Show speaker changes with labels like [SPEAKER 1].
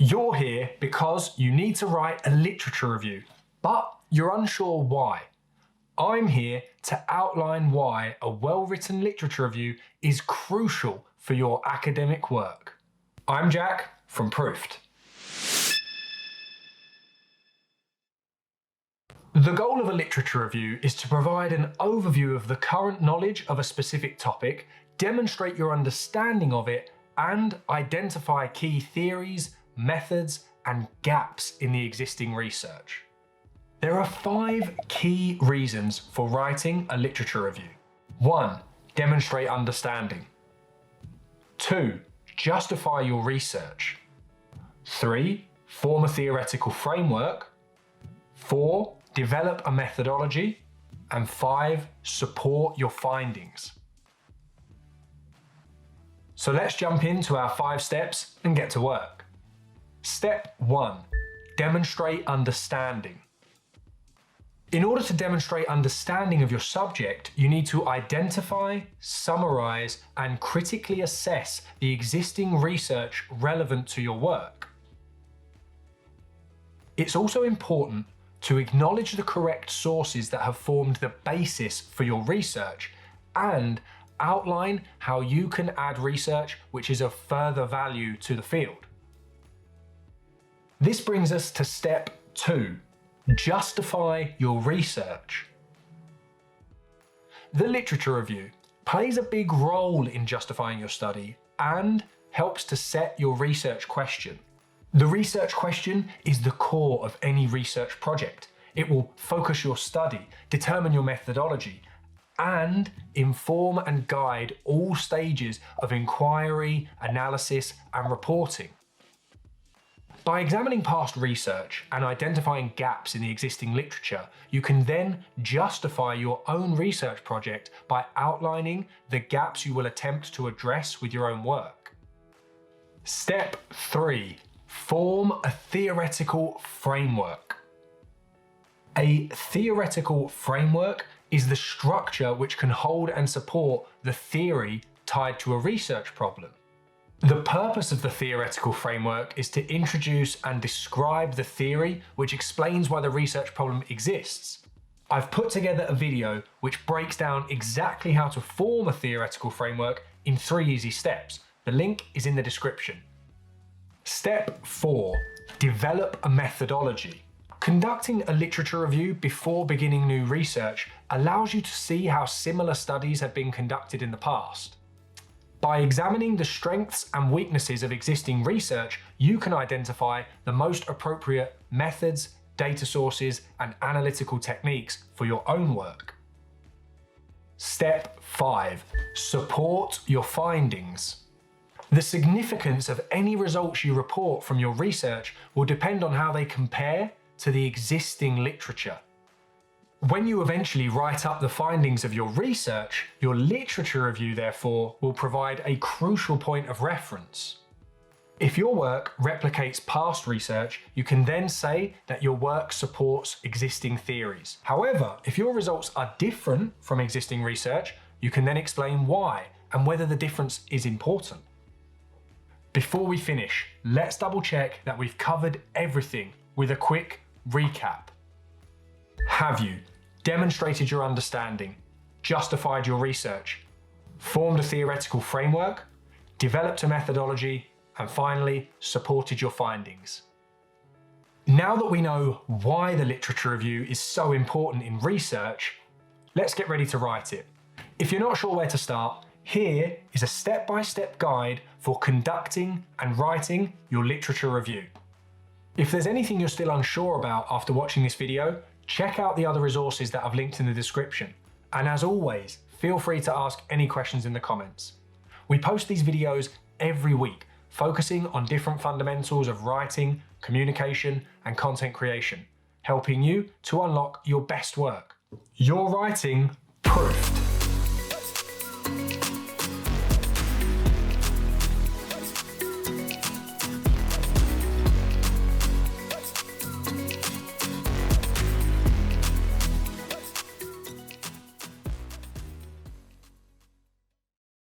[SPEAKER 1] You're here because you need to write a literature review, but you're unsure why. I'm here to outline why a well-written literature review is crucial for your academic work. I'm Jack from Proofed. The goal of a literature review is to provide an overview of the current knowledge of a specific topic, demonstrate your understanding of it, and identify key theories, methods, and gaps in the existing research. There are 5 key reasons for writing a literature review. 1. Demonstrate understanding. 2. Justify your research. 3. Form a theoretical framework. 4. Develop a methodology. And 5. Support your findings. So let's jump into our 5 steps and get to work. Step 1. Demonstrate understanding. In order to demonstrate understanding of your subject, you need to identify, summarize, and critically assess the existing research relevant to your work. It's also important to acknowledge the correct sources that have formed the basis for your research and outline how you can add research which is of further value to the field. This brings us to step 2. Justify your research. The literature review plays a big role in justifying your study and helps to set your research question. The research question is the core of any research project. It will focus your study, determine your methodology, and inform and guide all stages of inquiry, analysis, and reporting. By examining past research and identifying gaps in the existing literature, you can then justify your own research project by outlining the gaps you will attempt to address with your own work. Step 3. Form a theoretical framework. A theoretical framework is the structure which can hold and support the theory tied to a research problem. The purpose of the theoretical framework is to introduce and describe the theory which explains why the research problem exists. I've put together a video which breaks down exactly how to form a theoretical framework in 3 easy steps. The link is in the description. Step 4. Develop a methodology. Conducting a literature review before beginning new research allows you to see how similar studies have been conducted in the past. By examining the strengths and weaknesses of existing research, you can identify the most appropriate methods, data sources, and analytical techniques for your own work. Step 5. Support your findings. The significance of any results you report from your research will depend on how they compare to the existing literature. When you eventually write up the findings of your research, your literature review, therefore, will provide a crucial point of reference. If your work replicates past research, you can then say that your work supports existing theories. However, if your results are different from existing research, you can then explain why and whether the difference is important. Before we finish, let's double check that we've covered everything with a quick recap. Have you demonstrated your understanding, justified your research, formed a theoretical framework, developed a methodology, and finally, supported your findings? Now that we know why the literature review is so important in research, let's get ready to write it. If you're not sure where to start, here is a step-by-step guide for conducting and writing your literature review. If there's anything you're still unsure about after watching this video, check out the other resources that I've linked in the description. And as always, feel free to ask any questions in the comments. We post these videos every week, focusing on different fundamentals of writing, communication, and content creation, helping you to unlock your best work. Your writing proofed.